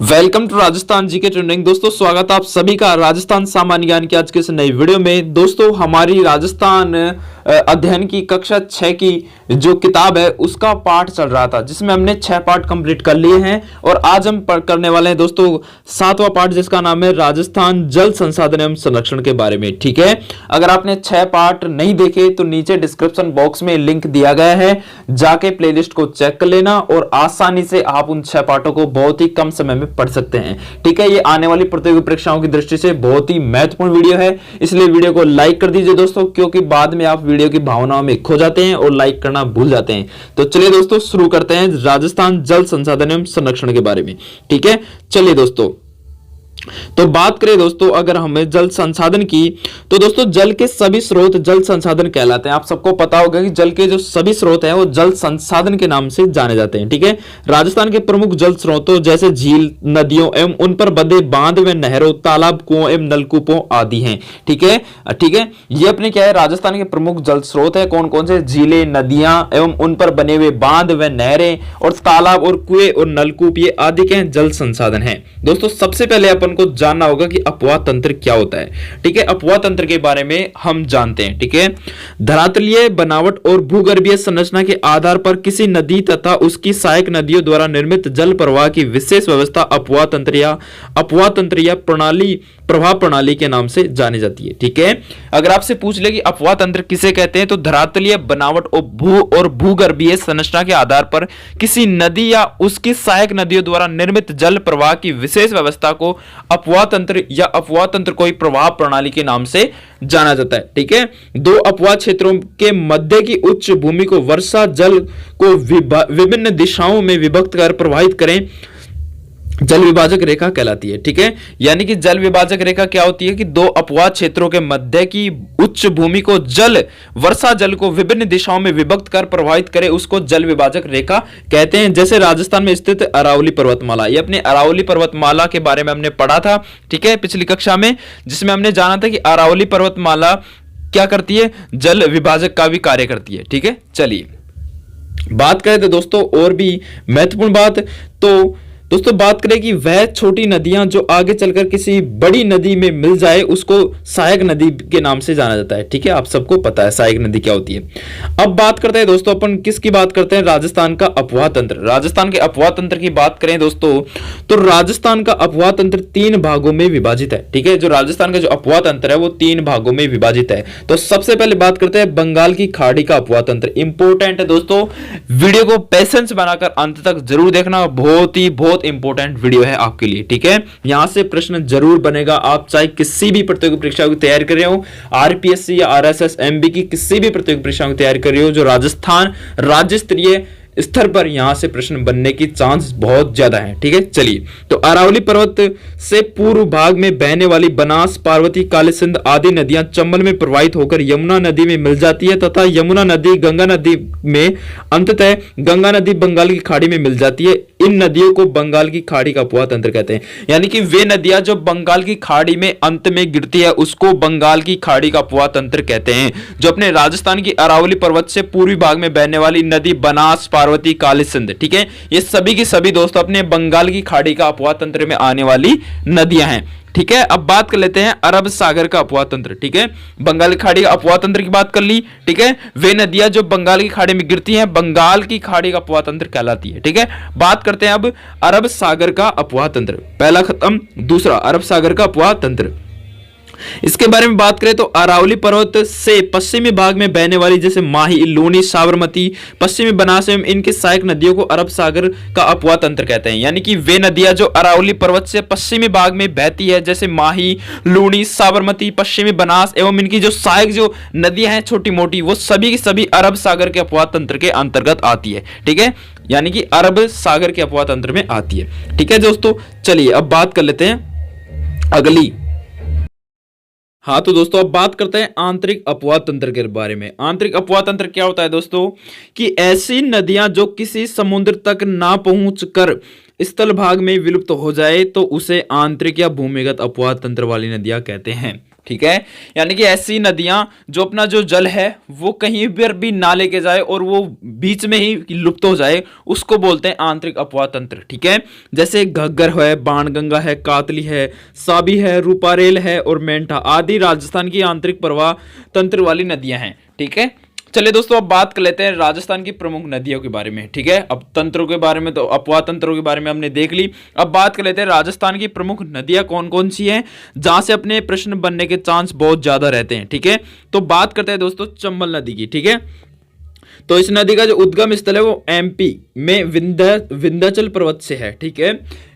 Welcome to Rajasthan GK trending. दोस्तों स्वागत है आप सभी का राजस्थान सामान्य ज्ञान की आज के इस नई वीडियो में। दोस्तों हमारी राजस्थान अध्ययन की कक्षा 6 की जो किताब है उसका पाठ चल रहा था, जिसमें हमने 6 पाठ कंप्लीट कर लिए हैं और आज हम करने वाले हैं दोस्तों 7वां पाठ, जिसका नाम है राजस्थान जल संसाधन एवं संरक्षण के बारे में। ठीक है, अगर आपने 6 पाठ नहीं देखे तो नीचे डिस्क्रिप्शन बॉक्स में लिंक दिया गया है, जाके प्लेलिस्ट को चेक कर लेना और आसानी से आप उन 6 पाठों को बहुत ही कम समय में पढ़ सकते हैं। ठीक है, ये आने वाली प्रतियोगी परीक्षाओं की दृष्टि से बहुत ही महत्वपूर्ण वीडियो है, इसलिए वीडियो को लाइक कर दीजिए दोस्तों, क्योंकि बाद में आप वीडियो की भावनाओं में खो जाते हैं और लाइक करना भूल जाते हैं। तो चलिए दोस्तों शुरू करते हैं राजस्थान जल संसाधन एवं संरक्षण के बारे में। ठीक है, चलिए दोस्तों तो बात करें दोस्तों अगर हमें जल संसाधन की, तो दोस्तों जल के सभी स्रोत जल संसाधन कहलाते हैं। आप सबको पता होगा कि जल के जो सभी स्रोत हैं वो जल संसाधन के नाम से जाने जाते हैं। ठीक है, राजस्थान के प्रमुख जल स्रोतों जैसे झील, नदियों एवं उन पर बंधे बांध व नहरों, तालाब, कुओं एवं नलकूपों आदि हैं। ठीक है, ये अपने क्या है, राजस्थान के प्रमुख जल स्रोत है। कौन कौन से? झीलें, नदियां एवं उन पर बने हुए बांध व नहरें और तालाब और कुएं और नलकूप, ये आदि के जल संसाधन है। दोस्तों सबसे पहले अपन को जानना होगा कि अपवाह तंत्र क्या होता है। ठीक है, अपवाह तंत्र के बारे में हम जानते हैं। ठीक है, धरातलीय बनावट और भूगर्भीय संरचना के आधार पर किसी नदी तथा उसकी सहायक नदियों द्वारा निर्मित जल प्रवाह की विशेष व्यवस्था अपवाह तंत्र या प्रवाह प्रणाली के नाम से जानी जाती है। ठीक है, अगर आपसे पूछ ले कि अपवाह तंत्र किसे कहते हैं, तो धरातलीय बनावट और भूगर्भीय संरचना के आधार पर किसी नदी या उसकी सहायक नदियों द्वारा निर्मित जल प्रवाह की विशेष व्यवस्था को अपवाह तंत्र या अपवाह तंत्र कोई प्रवाह प्रणाली के नाम से जाना जाता है। ठीक है, दो अपवाह क्षेत्रों के मध्य की उच्च भूमि को वर्षा जल को विभिन्न दिशाओं में विभक्त कर प्रवाहित करें, जल विभाजक रेखा कहलाती है। ठीक है, यानी कि जल विभाजक रेखा क्या होती है कि दो अपवाह क्षेत्रों के मध्य की उच्च भूमि को वर्षा जल को विभिन्न दिशाओं में विभक्त कर प्रवाहित करे, उसको जल विभाजक रेखा कहते हैं। जैसे राजस्थान में स्थित अरावली पर्वतमाला, ये अपने अरावली पर्वतमाला के बारे में हमने पढ़ा था। ठीक है, पिछली कक्षा में, जिसमें हमने जाना था कि अरावली पर्वतमाला क्या करती है, जल विभाजक का भी कार्य करती है। ठीक है, चलिए बात करें तो दोस्तों और भी महत्वपूर्ण बात, तो दोस्तों बात करें कि वह छोटी नदियां जो आगे चलकर किसी बड़ी नदी में मिल जाए उसको सहायक नदी के नाम से जाना जाता है। ठीक है, आप सबको पता है सहायक नदी क्या होती है। अब बात करते हैं दोस्तों अपन किसकी बात करते हैं, राजस्थान का अपवाह तंत्र। राजस्थान के अपवाह तंत्र की बात करें दोस्तों, तो राजस्थान का अपवाह तंत्र 3 भागों में विभाजित है। ठीक है, जो राजस्थान का जो अपवाह तंत्र है वो 3 भागों में विभाजित है। तो सबसे पहले बात करते हैं बंगाल की खाड़ी का अपवाह तंत्र। इंपॉर्टेंट है दोस्तों, वीडियो को पेशेंस बनाकर अंत तक जरूर देखना, बहुत इंपॉर्टेंट वीडियो है आपके लिए। ठीक है, यहां से प्रश्न जरूर बनेगा, आप चाहे किसी भी प्रतियोगी परीक्षा की तैयारी कर रहे हो, आरपीएससी या आरएसएस एमबी की किसी भी प्रतियोगी परीक्षा की तैयारी कर रहे हो, जो राजस्थान राज्य स्तरीय स्तर पर यहां से प्रश्न बनने की चांस बहुत ज्यादा है। ठीक है, चलिए तो अरावली पर्वत से पूर्व भाग में बहने वाली बनास, पार्वती, काली सिंध आदि नदियां चंबल में प्रवाहित होकर यमुना नदी में मिल जाती है तथा यमुना नदी गंगा नदी में, अंततः गंगा नदी बंगाल की खाड़ी में मिल जाती है। इन नदियों को बंगाल की खाड़ी का अपवाह तंत्र कहते हैं, यानी कि वे नदियां जो बंगाल की खाड़ी में अंत में गिरती है उसको बंगाल की खाड़ी का अपवाह तंत्र कहते हैं। जो अपने राजस्थान की अरावली पर्वत से पूर्वी भाग में बहने वाली नदी बनास, पार्वती, काली सिंध, ठीक है, ये सभी की सभी दोस्तों अपने बंगाल की खाड़ी का अपवाह तंत्र में आने वाली नदियां हैं। ठीक है, अब बात कर लेते हैं अरब सागर का अपवाह तंत्र। ठीक है, बंगाल की खाड़ी का अपवाह तंत्र की बात कर ली। ठीक है, वे नदियां जो बंगाल की खाड़ी में गिरती हैं बंगाल की खाड़ी का अपवाह तंत्र कहलाती है। ठीक है, बात करते हैं अब अरब सागर का अपवाह तंत्र। पहला खत्म, दूसरा अरब सागर का अपवाह तंत्र। इसके बारे में बात करें तो अरावली पर्वत से पश्चिमी भाग में बहने वाली जैसे माही, लूनी, साबरमती, पश्चिमी बनास एवं इनकी सहायक नदियों को अरब सागर का अपवाह तंत्र कहते हैं। यानी कि वे नदियां जो अरावली पर्वत से पश्चिमी भाग में बहती है जैसे माही, लूनी, साबरमती, पश्चिमी बनास एवं इनकी जो सहायक जो नदियां हैं छोटी मोटी, वो सभी की सभी अरब सागर के अपवाह तंत्र के अंतर्गत आती है। ठीक है, यानी कि अरब सागर के अपवाह तंत्र में आती है। ठीक है दोस्तों, चलिए अब बात कर लेते हैं अगली। हाँ तो दोस्तों अब बात करते हैं आंतरिक अपवाह तंत्र के बारे में। आंतरिक अपवाह तंत्र क्या होता है दोस्तों, कि ऐसी नदियां जो किसी समुद्र तक ना पहुंचकर स्थल भाग में विलुप्त हो जाए तो उसे आंतरिक या भूमिगत अपवाह तंत्र वाली नदियां कहते हैं। ठीक है, यानी कि ऐसी नदियां जो अपना जो जल है वो कहीं पर भी ना लेके जाए और वो बीच में ही लुप्त हो जाए, उसको बोलते हैं आंतरिक अपवाह तंत्र। ठीक है, जैसे घग्गर है, बाणगंगा है, कातली है, साबी है, रूपारेल है और मेंढा आदि राजस्थान की आंतरिक प्रवाह तंत्र वाली नदियां हैं। ठीक है, चलिए दोस्तों अब बात कर लेते हैं राजस्थान की प्रमुख नदियों के बारे में। ठीक है, अब तंत्रों के बारे में तो अपवाह तंत्रों के बारे में हमने देख ली। अब बात कर लेते हैं राजस्थान की प्रमुख नदियां कौन कौन सी हैं जहां से अपने प्रश्न बनने के चांस बहुत ज्यादा रहते हैं। ठीक है, तो बात करते हैं दोस्तों चंबल नदी की। ठीक है, तो इस नदी का जो उद्गम स्थल है वो एमपी में विंध्याचल पर्वत से है। ठीक है,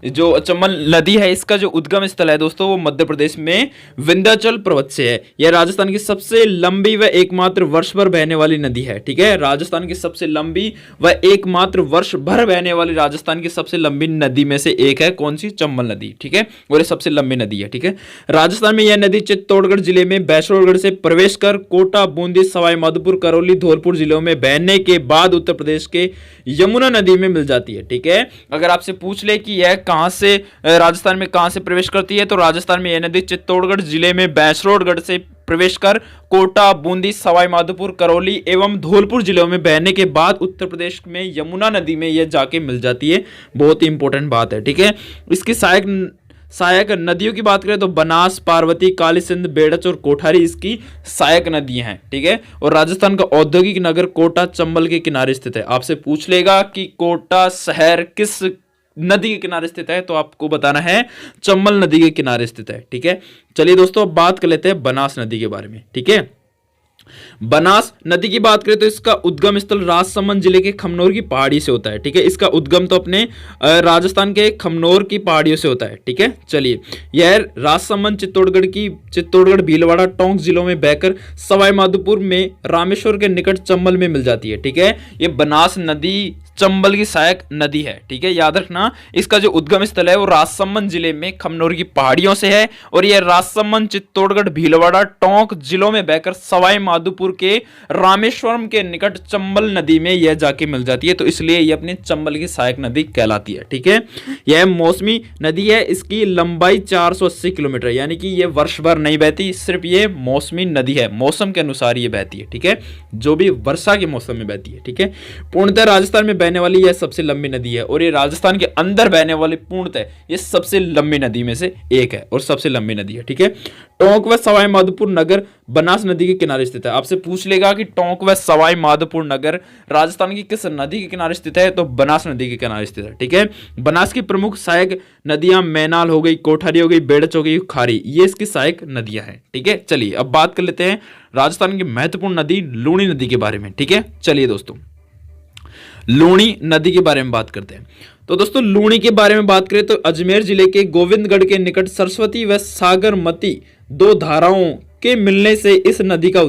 जो चंबल नदी है इसका जो उद्गम स्थल है दोस्तों वो मध्य प्रदेश में विंध्याचल पर्वत से है। यह राजस्थान की सबसे लंबी व एकमात्र वर्ष भर बहने वाली नदी है। ठीक है, राजस्थान की सबसे लंबी व एकमात्र वर्ष भर बहने वाली राजस्थान की सबसे लंबी नदी में से एक है कौन सी? चंबल नदी। ठीक है, और ये सबसे लंबी नदी है। ठीक है, राजस्थान में यह नदी चित्तौड़गढ़ जिले में बैसोरगढ़ से प्रवेश कर कोटा, बूंदी, सवाई माधोपुर, करौली, धौलपुर जिलों में बहने के बाद उत्तर प्रदेश के यमुना नदी में मिल जाती है। ठीक है, अगर आपसे पूछ ले कि यह कहां से राजस्थान में कहां से प्रवेश करती है, तो राजस्थान में यह नदी चित्तौड़गढ़ जिले में बैसोरगढ़ से प्रवेश कर कोटा, बूंदी, सवाई माधोपुर, करौली एवं धौलपुर जिलों में बहने के बाद उत्तर प्रदेश में यमुना नदी में यह जाके मिल जाती है। बहुत ही इंपॉर्टेंट बात है। ठीक है, इसकी सहायक नदियों की बात करें तो बनास, पार्वती, काली सिंध, बेड़च और कोठारी इसकी सहायक नदियां हैं। ठीक है, और राजस्थान का औद्योगिक नगर कोटा चंबल के किनारे स्थित है। आपसे पूछ लेगा कि कोटा शहर किस नदी के किनारे स्थित है, तो आपको बताना है चंबल नदी के किनारे स्थित है। ठीक है, चलिए दोस्तों अब बात कर लेते हैं बनास नदी के बारे में। ठीक है, बनास नदी की बात करें तो इसका उद्गम स्थल राजसमंद जिले के खमनोर की पहाड़ी से होता है। ठीक है, इसका उद्गम तो अपने राजस्थान के खमनोर की पहाड़ियों से होता है। ठीक है, चलिए यह राजसमंद चित्तौड़गढ़, भीलवाड़ा, टोंक जिलों में बहकर सवाई माधोपुर में रामेश्वर के निकट चंबल में मिल जाती है। ठीक है, ये बनास नदी चंबल की सहायक नदी है। ठीक है, याद रखना इसका जो उद्गम स्थल है वो राजसमंद जिले में खमनोर की पहाड़ियों से है और यह राजसमंद, चित्तौड़गढ़, भीलवाड़ा, टोंक जिलों में बहकर सवाई माधोपुर के रामेश्वरम के निकट चंबल नदी में यह जाके मिल जाती है, तो इसलिए यह अपनी चंबल की सहायक नदी कहलाती है। ठीक है, यह मौसमी नदी है, इसकी लंबाई 480 किलोमीटर, यानी कि यह वर्ष भर नहीं बहती, सिर्फ ये मौसमी नदी है, मौसम के अनुसार ये बहती है। ठीक है, जो भी वर्षा के मौसम में बहती है। ठीक है, पूर्णतः राजस्थान में बहने वाली यह सबसे लंबी नदी है और ये राजस्थान के अंदर बहने वाली पूर्णतः ये सबसे लंबी नदी में से एक है और सबसे लंबी नदी है। ठीक है, टोंक व सवाई माधोपुर नगर बनास नदी के किनारे स्थित है। आपसे पूछ लेगा कि टोंक व सवाई माधोपुर नगर राजस्थान की किस नदी के किनारे स्थित है, तो बनास नदी के किनारे स्थित है। ठीक है, बनास की प्रमुख सहायक नदियां मैनाल हो गई, कोठारी हो गई, बेड़च हो गई, खारी, ये इसकी सहायक नदियां हैं। ठीक है, चलिए अब बात कर लेते हैं राजस्थान की महत्वपूर्ण नदी लूणी नदी के बारे में। ठीक है, चलिए दोस्तों लूणी नदी के बारे में बात करते हैं। तो दोस्तों लूणी के बारे में बात करें तो अजमेर जिले के गोविंदगढ़ के निकट सरस्वती व सागरमती दो धाराओं के मिलने से इस नदी का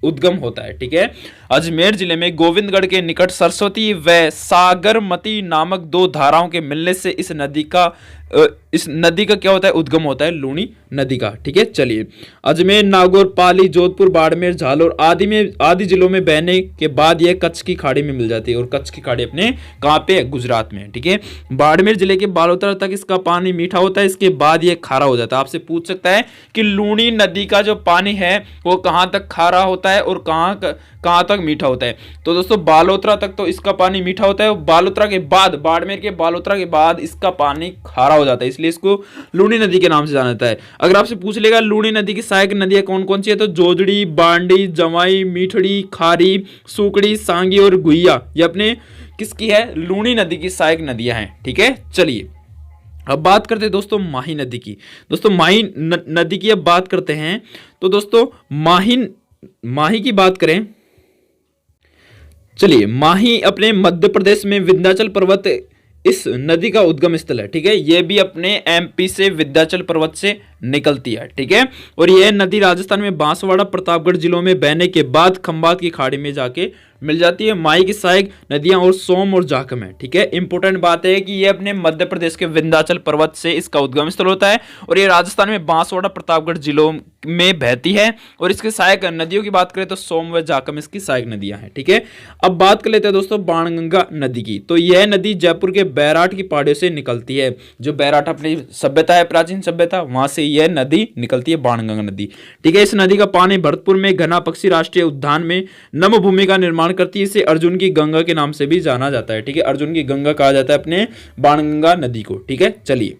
उद्गम होता है। ठीक है, अजमेर जिले में गोविंदगढ़ के निकट सरस्वती व सागरमती नामक दो धाराओं के मिलने से इस नदी का क्या होता है? उद्गम होता है लूणी नदी का। ठीक है, चलिए अजमेर, नागौर, पाली, जोधपुर, बाड़मेर, झालोर आदि जिलों में बहने के बाद यह कच्छ की खाड़ी में मिल जाती है और कच्छ की खाड़ी अपने कहां पे है? गुजरात में। ठीक है, बाड़मेर जिले के बालोतरा तक इसका पानी मीठा होता है, इसके बाद यह खारा हो जाता है। आपसे पूछ सकता है कि लूणी नदी का जो पानी है वो कहां तक खारा होता है और कहां तक मीठा होता है? तो दोस्तों बालोतरा तक तो इसका पानी मीठा होता है, बालोतरा के बाद, बाड़मेर के बालोतरा के बाद इसका पानी खारा हो जाता है, इसलिए इसको लूणी नदी के नाम से जाना जाता है। अगर आपसे पूछ लेगा लूणी नदी की सहायक नदियां कौन कौन सी है, तो जोजड़ी, बांडी, जमाई, मीठड़ी, खारी, सूकड़ी, सांगी और गुइया, ये अपने किसकी है? लूणी नदी की सहायक नदियां हैं। ठीक है, चलिए अब बात करते हैं दोस्तों माही नदी की। दोस्तों माही नदी की अब बात करते हैं तो दोस्तों माही की बात करें, चलिए माही अपने मध्य प्रदेश में विंध्याचल पर्वत इस नदी का उद्गम स्थल है। ठीक है, यह भी अपने एमपी से विंध्याचल पर्वत से निकलती है। ठीक है, और यह नदी राजस्थान में बांसवाड़ा, प्रतापगढ़ जिलों में बहने के बाद खंभात की खाड़ी में जाके मिल जाती है। माही की सहायक नदियां और सोम और जाखम है। ठीक है, इंपॉर्टेंट बात है कि ये अपने मध्य प्रदेश के विंध्याचल पर्वत से इसका उद्गम स्थल होता है और ये राजस्थान में बांसवाड़ा प्रतापगढ़ जिलों में बहती है। और इसके सहायक नदियों की बात करें तो सोम व जाखम इसकी सहायक नदियां हैं। ठीक है, अब बात कर लेते हैं दोस्तों बाणगंगा नदी की। तो यह नदी जयपुर के बैराट की पहाड़ियों से निकलती है। जो बैराट अपनी सभ्यता है, प्राचीन सभ्यता, वहां से यह नदी निकलती है, बाणगंगा नदी। ठीक है, इस नदी का पानी भरतपुर में घना पक्षी राष्ट्रीय उद्यान में नम भूमि का निर्माण करती है। इसे अर्जुन की गंगा के नाम से भी जाना जाता है। ठीक है, अर्जुन की गंगा कहा जाता है अपने बाणगंगा नदी को। ठीक है, चलिए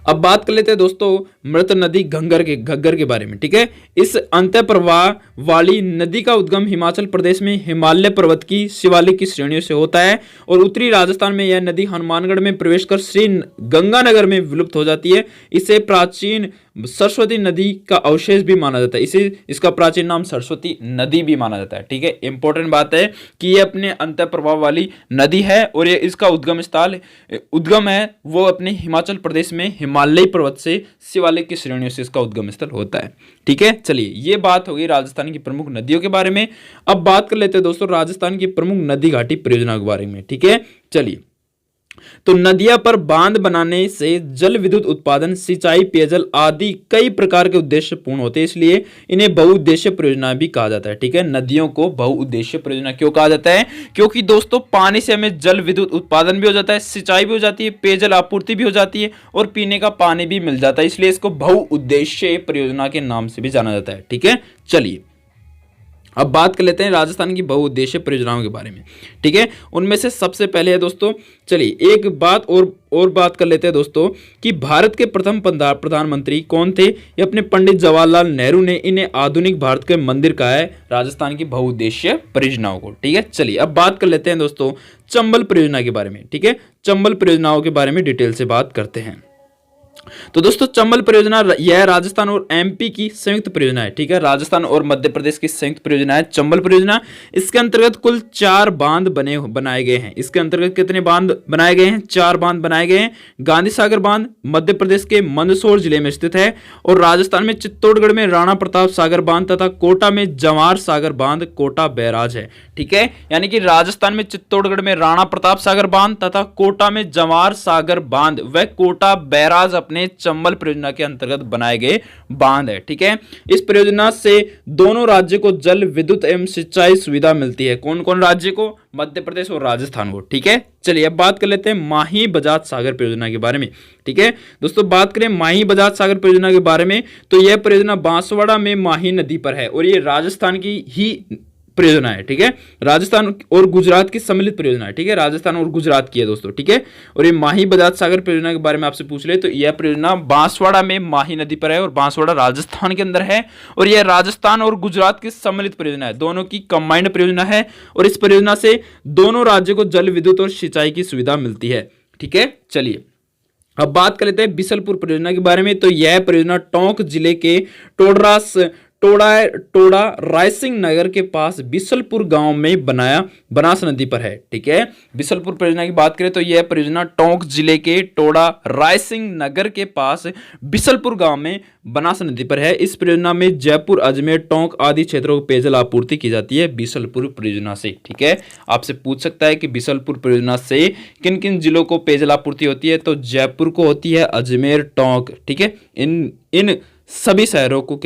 अब बात कर लेते हैं दोस्तों मृत नदी घग्गर के बारे में। ठीक है, इस अंत्य प्रवाह वाली नदी का उद्गम हिमाचल प्रदेश में हिमालय पर्वत की शिवालिक की श्रेणियों से होता है और उत्तरी राजस्थान में यह नदी हनुमानगढ़ में प्रवेश कर श्री गंगानगर में विलुप्त हो जाती है। इसे प्राचीन सरस्वती नदी का अवशेष भी माना जाता है। इसे इसका प्राचीन नाम सरस्वती नदी भी माना जाता है। ठीक है, इंपॉर्टेंट बात है कि ये अपने अंतर प्रवाह वाली नदी है और ये इसका उद्गम है वो अपने हिमाचल प्रदेश में हिमालयी पर्वत से शिवालिक की श्रेणियों से इसका उद्गम स्थल होता है। ठीक है, चलिए ये बात हो गई राजस्थान की प्रमुख नदियों के बारे में। अब बात कर लेते हैं दोस्तों राजस्थान की प्रमुख नदी घाटी परियोजना के बारे में। ठीक है, चलिए तो नदियां पर बांध बनाने से जल विद्युत उत्पादन, सिंचाई, पेयजल आदि कई प्रकार के उद्देश्य पूर्ण होते हैं, इसलिए इन्हें बहुउद्देश्य परियोजना भी कहा जाता है। ठीक है, नदियों को बहुउद्देश्य परियोजना क्यों कहा जाता है? क्योंकि दोस्तों पानी से हमें जल विद्युत उत्पादन भी हो जाता है, सिंचाई भी हो जाती है, पेयजल आपूर्ति भी हो जाती है और पीने का पानी भी मिल जाता है, इसलिए इसको बहुउद्देश्य परियोजना के नाम से भी जाना जाता है। ठीक है, चलिए अब बात कर लेते हैं राजस्थान की बहुउद्देश्य परियोजनाओं के बारे में। ठीक है, उनमें से सबसे पहले है दोस्तों, चलिए एक बात और बात कर लेते हैं दोस्तों कि भारत के प्रथम प्रधानमंत्री कौन थे? ये अपने पंडित जवाहरलाल नेहरू ने इन्हें आधुनिक भारत के मंदिर कहा है राजस्थान की बहुउद्देश्य परियोजनाओं को। ठीक है, चलिए अब बात कर लेते हैं दोस्तों चंबल परियोजना के बारे में। ठीक है, चंबल परियोजनाओं के बारे में डिटेल से बात करते हैं। तो दोस्तों चंबल परियोजना यह राजस्थान और एमपी की संयुक्त परियोजना है। ठीक है, राजस्थान और मध्य प्रदेश की संयुक्त परियोजना है चंबल परियोजना। इसके अंतर्गत कुल 4 बांध बनाए गए हैं। इसके अंतर्गत कितने बांध बनाए गए हैं? 4 बांध बनाए गए हैं। गांधी सागर बांध मध्य प्रदेश के मंदसौर जिले में स्थित है और राजस्थान में चित्तौड़गढ़ में राणा प्रताप सागर बांध तथा कोटा में जवाहर सागर बांध कोटा बैराज है। ठीक है, यानी कि राजस्थान में चित्तौड़गढ़ में राणा प्रताप सागर बांध तथा कोटा में जवाहर सागर बांध व कोटा बैराज अपने चंबल परियोजना के अंतर्गत बनाए गए बांध है। ठीक है, इस परियोजना से दोनों राज्य को जल विद्युत एवं सिंचाई सुविधा मिलती है। कौन कौन राज्य को? मध्य प्रदेश और राजस्थान को। ठीक है, चलिए अब बात कर लेते हैं माही बजाज सागर परियोजना के बारे में। ठीक है दोस्तों, बात करें माही बजाज सागर परियोजना के बारे में तो यह परियोजना बांसवाड़ा में माही नदी पर है और यह राजस्थान की ही परियोजना है। ठीक है, राजस्थान और गुजरात की सम्मिलित परियोजना है। ठीक है, राजस्थान और गुजरात की है दोस्तों। ठीक है, और ये माही बजाज सागर परियोजना के बारे में आपसे पूछ ले तो यह परियोजना बांसवाड़ा में माही नदी पर है और बांसवाड़ा राजस्थान के अंदर है और यह राजस्थान और गुजरात की सम्मिलित परियोजना है, दोनों की कंबाइंड परियोजना है और इस परियोजना से दोनों राज्यों को जल विद्युत और सिंचाई की सुविधा मिलती है। ठीक है, चलिए अब बात कर लेते हैं बिसलपुर परियोजना के बारे में। तो यह परियोजना टोंक जिले के टोड़ा रायसिंह नगर के पास बिसलपुर गांव में बनास नदी पर है। ठीक है, बिसलपुर परियोजना की बात करें तो यह परियोजना टोंक जिले के टोड़ा रायसिंह नगर के पास बिसलपुर गांव में बनास नदी पर है। इस परियोजना में जयपुर, अजमेर, टोंक आदि क्षेत्रों को पेयजल आपूर्ति की जाती है बिसलपुर परियोजना से। ठीक है, आपसे पूछ सकता है कि बिसलपुर परियोजना से किन किन जिलों को पेयजल आपूर्ति होती है? तो जयपुर को होती है, अजमेर, टोंक। ठीक है, इन सभी शहरों को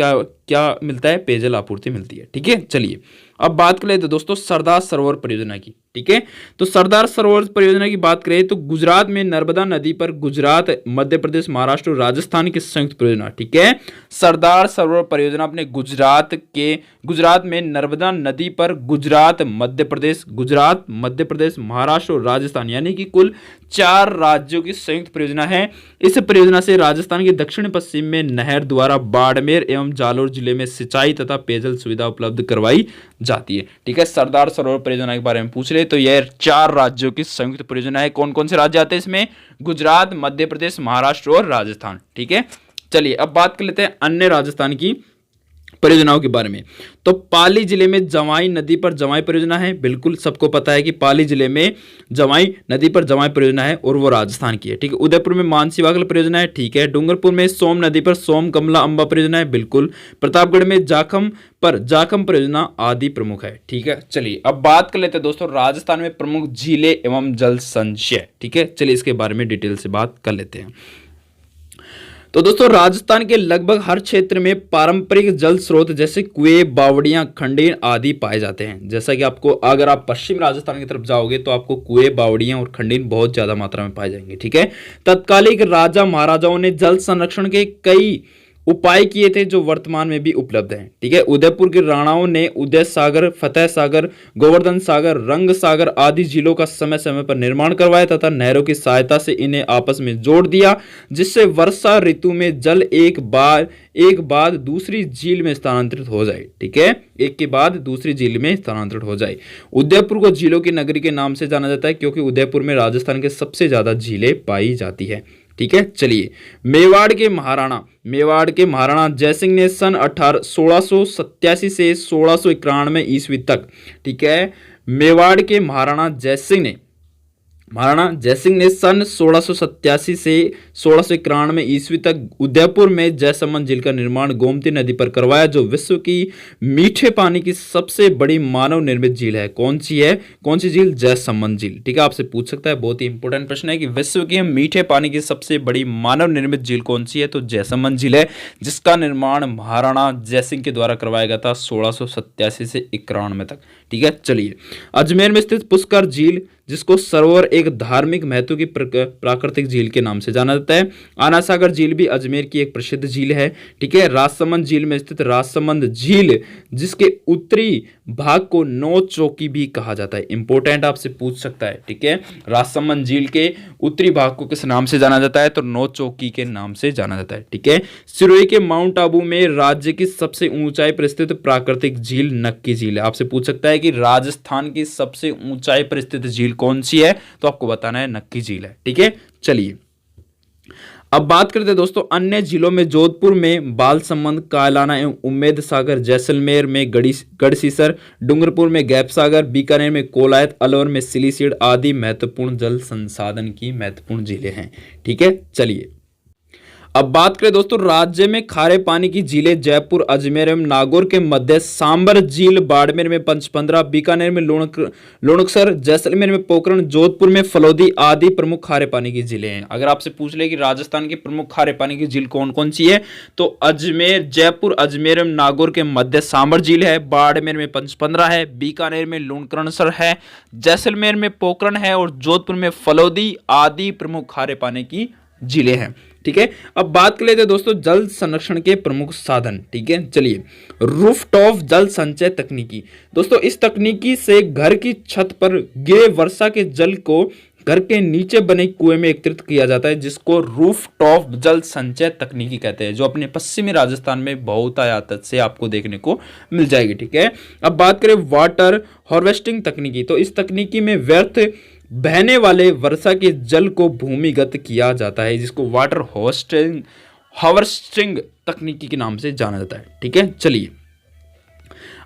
क्या मिलता है? पेयजल आपूर्ति मिलती है। ठीक है, चलिए अब बात कर लेते दोस्तों सरदार सरोवर परियोजना की। ठीक है, तो सरदार सरोवर परियोजना की बात करें तो गुजरात में नर्मदा नदी पर गुजरात, मध्य प्रदेश, महाराष्ट्र और राजस्थान की संयुक्त परियोजना। ठीक है, सरदार सरोवर परियोजना अपने गुजरात में नर्मदा नदी पर गुजरात, मध्य प्रदेश, महाराष्ट्र और राजस्थान यानी कि कुल 4 राज्यों की संयुक्त परियोजना है। इस परियोजना से राजस्थान के दक्षिण पश्चिम में नहर द्वारा बाड़मेर एवं जालोर जिले में सिंचाई तथा पेयजल सुविधा उपलब्ध करवाई जाती है। ठीक है, सरदार सरोवर परियोजना के बारे में पूछ रहे तो यह 4 राज्यों की संयुक्त परियोजना है। कौन कौन से राज्य आते हैं इसमें? गुजरात, मध्य प्रदेश, महाराष्ट्र और राजस्थान। ठीक है, चलिए अब बात कर लेते हैं अन्य राजस्थान की परियोजनाओं के बारे में। तो पाली जिले में जवाई नदी पर जवाई परियोजना है, बिल्कुल सबको पता है कि पाली जिले में जवाई नदी पर जवाई परियोजना है और वो राजस्थान की है, ठीक है। उदयपुर में मानसी वागल परियोजना है, ठीक है। डूंगरपुर में सोम नदी पर सोम कमला अंबा परियोजना है, बिल्कुल। प्रतापगढ़ में जाखम पर जाखम परियोजना आदि प्रमुख है, ठीक है। चलिए अब बात कर लेते हैं दोस्तों राजस्थान में प्रमुख झीलें एवं जल संचय, ठीक है। चलिए इसके बारे में डिटेल से बात कर लेते हैं। तो दोस्तों राजस्थान के लगभग हर क्षेत्र में पारंपरिक जल स्रोत जैसे कुएं, बावड़ियां, खंडेर आदि पाए जाते हैं। जैसा कि आपको अगर आप पश्चिम राजस्थान की तरफ जाओगे तो आपको कुएं, बावड़ियां और खंडेर बहुत ज्यादा मात्रा में पाए जाएंगे, ठीक है। तत्कालिक राजा महाराजाओं ने जल संरक्षण के कई उपाय किए थे जो वर्तमान में भी उपलब्ध हैं, ठीक है। उदयपुर के राणाओं ने उदय सागर, फतेह सागर, गोवर्धन सागर, रंग सागर आदि झीलों का समय समय पर निर्माण करवाया तथा नहरों की सहायता से इन्हें आपस में जोड़ दिया, जिससे वर्षा ऋतु में जल एक बाद दूसरी झील में स्थानांतरित हो जाए, ठीक है। एक के बाद दूसरी झील में स्थानांतरित हो जाए। उदयपुर को झीलों की नगरी के नाम से जाना जाता है क्योंकि उदयपुर में राजस्थान के सबसे ज्यादा झीलें पाई जाती है, ठीक है। चलिए मेवाड़ के महाराणा जयसिंह ने सन 1687 से 1691 ईस्वी तक, ठीक है, मेवाड़ के महाराणा जयसिंह ने सन 1687 से 1691 ईस्वी तक उदयपुर में जयसमंद झील का निर्माण गोमती नदी पर करवाया, जो विश्व की मीठे पानी की सबसे बड़ी मानव निर्मित झील है। कौन सी झील? जयसमंद झील, ठीक है। आपसे पूछ सकता है, बहुत ही इंपॉर्टेंट प्रश्न है कि विश्व की मीठे पानी की सबसे बड़ी मानव निर्मित झील कौन सी है? तो जयसमंद झील है, जिसका निर्माण महाराणा जयसिंह के द्वारा करवाया गया था 1687 से 91 तक, ठीक है। चलिए अजमेर में स्थित पुष्कर झील, जिसको सरोवर एक धार्मिक महत्व की प्राकृतिक झील के नाम से जाना जाता है। आना सागर झील भी अजमेर की एक प्रसिद्ध झील है, ठीक है। राजसमंद झील में स्थित राजसमंद झील, जिसके उत्तरी भाग को नौ चौकी भी कहा जाता है, इंपॉर्टेंट आपसे पूछ सकता है, ठीक है। राजसमंद झील के उत्तरी भाग को किस नाम से जाना जाता है? तो नौ चौकी के नाम से जाना जाता है, ठीक है। सिरोही के माउंट आबू में राज्य की सबसे ऊंचाई पर स्थित प्राकृतिक झील नक्की झील है। आपसे पूछ सकता है कि राजस्थान की सबसे ऊंचाई पर स्थित झील कौन सी है? तो आपको बताना है नक्की झील है, ठीक है। चलिए अब बात करते हैं दोस्तों अन्य झीलों में। जोधपुर में बालसमंद, कायलाना एवं उम्मेद सागर, जैसलमेर में गढ़सीसर, डूंगरपुर में गैप सागर, बीकानेर में कोलायत, अलवर में सिलीसीड आदि महत्वपूर्ण जल संसाधन की महत्वपूर्ण झीलें हैं, ठीक है। चलिए अब बात करें दोस्तों राज्य में खारे पानी की झीलें। जयपुर, अजमेर एवं नागौर के मध्य सांबर झील, बाड़मेर में पंचपंद्रा, बीकानेर में लुणकसर, जैसलमेर में पोखरण, जोधपुर में फलोदी आदि प्रमुख खारे पानी की झीलें हैं। अगर आपसे पूछ ले कि राजस्थान की प्रमुख खारे पानी की झील कौन कौन सी है, तो जयपुर, अजमेर एवं नागौर के मध्य सांबर झील है, बाड़मेर में पंचपंद्रा है, बीकानेर में लुणकरणसर है, जैसलमेर में पोखरण है और जोधपुर में फलोदी आदि प्रमुख खारे पानी की झीलें हैं, ठीक है। अब बात कर लेते हैं दोस्तों जल संरक्षण के प्रमुख साधन, ठीक है। चलिए रूफटॉप जल संचय तकनीकी। दोस्तों इस तकनीकी से घर की छत पर गिरे वर्षा के जल को घर के नीचे बने कुएं में एकत्रित किया जाता है, जिसको रूफटॉप जल संचय तकनीकी कहते हैं, जो अपने पश्चिमी राजस्थान में बहुतायत से आपको देखने को मिल जाएगी, ठीक है। अब बात करें वाटर हार्वेस्टिंग तकनीकी, तो इस तकनीकी में व्यर्थ बहने वाले वर्षा के जल को भूमिगत किया जाता है, जिसको वाटर हार्वेस्टिंग तकनीकी के नाम से जाना जाता है, ठीक है। चलिए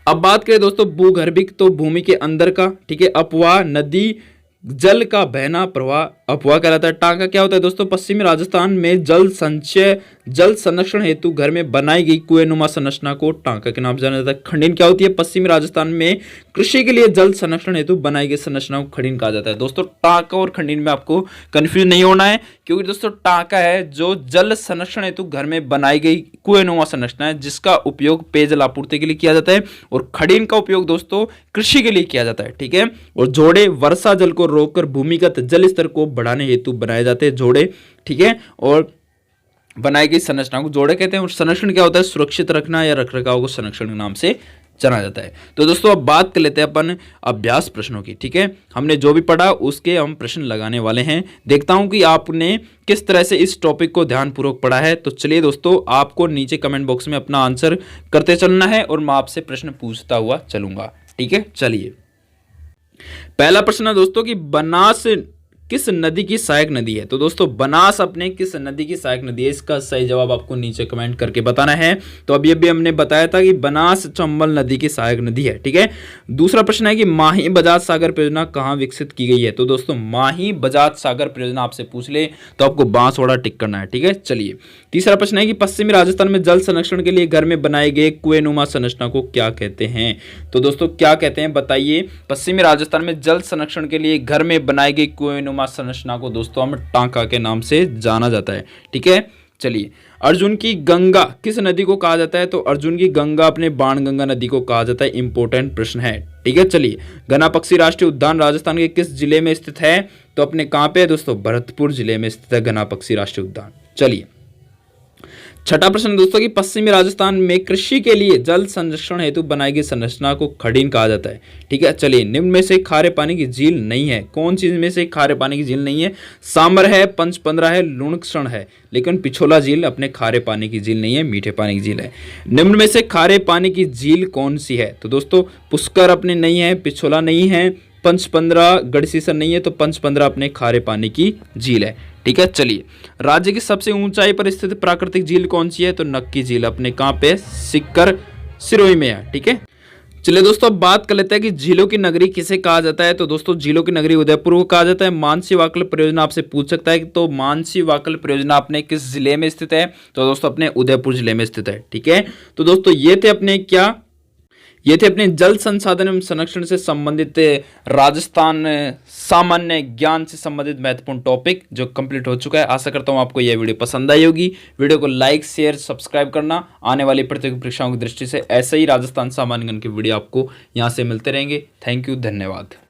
अब बात करें दोस्तों भूगर्भिक, तो भूमि के अंदर का, ठीक है। अपवाह नदी जल का बहना प्रवाह अपवाह कहलाता है। टांका क्या होता है दोस्तों? पश्चिमी राजस्थान में जल संरक्षण हेतु घर में बनाई गई कुएनुमा संरचना को टांका के नाम से जाना जाता है। खंडीन क्या होती है? पश्चिमी राजस्थान में कृषि के लिए जल संरक्षण हेतु बनाई गई संरचना को खंडीन कहा जाता है। दोस्तों टांका और खंडीन में आपको कंफ्यूज नहीं होना है, क्योंकि दोस्तों टांका है जो जल संरक्षण हेतु घर में बनाई गई कुएनुमा संरचना है, जिसका उपयोग पेयजल आपूर्ति के लिए किया जाता है, और खंडीन का उपयोग दोस्तों कृषि के लिए किया जाता है, ठीक है। और जोड़े वर्षा जल को रोककर भूमिगत जल स्तर को बढ़ाने हेतु बनाए जाते हैं जोड़े, ठीक है। और बनाई गई संरचना को जोड़े कहते हैं। और संरक्षण क्या होता है? सुरक्षित रखना या रखरखाव को संरक्षण के नाम से जाना जाता है। तो दोस्तों अब बात कर लेते हैं अपन अभ्यास प्रश्नों की, ठीक है। हमने जो भी पढ़ा उसके हम प्रश्न लगाने वाले हैं। देखता हूं कि आपने किस तरह से इस टॉपिक को ध्यानपूर्वक पढ़ा है। तो चलिए दोस्तों आपको नीचे कमेंट बॉक्स में अपना आंसर करते चलना है और मैं आपसे प्रश्न पूछता हुआ चलूंगा, ठीक है। चलिए पहला प्रश्न है दोस्तों कि बनास किस नदी की सहायक नदी है? तो दोस्तों बनास अपने किस नदी की सहायक नदी है? इसका सही जवाब आपको नीचे कमेंट करके बताना है। तो अभी अभी हमने बताया था कि बनास चंबल नदी की सहायक नदी है, ठीक है। दूसरा प्रश्न है कि माही बजाज सागर परियोजना कहाँ विकसित की गई है? तो दोस्तों माही बजाज सागर परियोजना आपसे पूछ ले तो आपको बांसवाड़ा टिक करना है, ठीक है। चलिए तीसरा प्रश्न है कि पश्चिमी राजस्थान में जल संरक्षण के लिए घर में बनाए गए कुएंनुमा संरचना को क्या कहते हैं? तो दोस्तों क्या कहते हैं बताइए? पश्चिमी राजस्थान में जल संरक्षण के लिए घर में बनाई गई कुएंनुमा संरचना को दोस्तों हम टांका के नाम से जाना जाता है, ठीक है। चलिए अर्जुन की गंगा किस नदी को कहा जाता है? तो अर्जुन की गंगा अपने बाणगंगा नदी को कहा जाता है। इंपॉर्टेंट प्रश्न है, ठीक है। चलिए गना पक्षी राष्ट्रीय उद्यान राजस्थान के किस जिले में स्थित है? तो अपने कहां पे है दोस्तों? भरतपुर जिले में स्थित है गना पक्षी राष्ट्रीय उद्यान। चलिए छठा प्रश्न दोस्तों कि पश्चिमी राजस्थान में कृषि के लिए जल संरक्षण हेतु बनाई गई संरचना को खडीन कहा जाता है, ठीक है। चलिए निम्न में से खारे पानी की झील नहीं है। कौन चीज में से खारे पानी की झील नहीं है? सामर है, पंचपंद्रा है, लुणकसण है, लेकिन पिछोला झील अपने खारे पानी की झील नहीं है, मीठे पानी की झील है। निम्न में से खारे पानी की झील कौन सी है? तो दोस्तों पुष्कर अपने नहीं है, पिछोला नहीं है, पंचपंद्रा गढ़सीसर नहीं है, तो पंचपंद्रा अपने खारे पानी की झील है, ठीक है। चलिए राज्य की सबसे ऊंचाई पर स्थित प्राकृतिक झील कौन सी है? तो नक्की झील अपने कहां पे? सिक्कर सिरोही में है, ठीक है। चलिए दोस्तों अब बात कर लेते हैं कि झीलों की नगरी किसे कहा जाता है? तो दोस्तों झीलों की नगरी उदयपुर को कहा जाता है। मानसी वाकल परियोजना आपसे पूछ सकता है कि तो मानसी वाकल परियोजना अपने किस जिले में स्थित है? तो दोस्तों अपने उदयपुर जिले में स्थित है, ठीक है। तो दोस्तों ये थे अपने जल संसाधन एवं संरक्षण से संबंधित राजस्थान सामान्य ज्ञान से संबंधित महत्वपूर्ण टॉपिक जो कंप्लीट हो चुका है। आशा करता हूं आपको यह वीडियो पसंद आई होगी। वीडियो को लाइक शेयर सब्सक्राइब करना। आने वाली प्रतियोगी परीक्षाओं की दृष्टि से ऐसे ही राजस्थान सामान्य ज्ञान के वीडियो आपको यहां से मिलते रहेंगे। थैंक यू, धन्यवाद।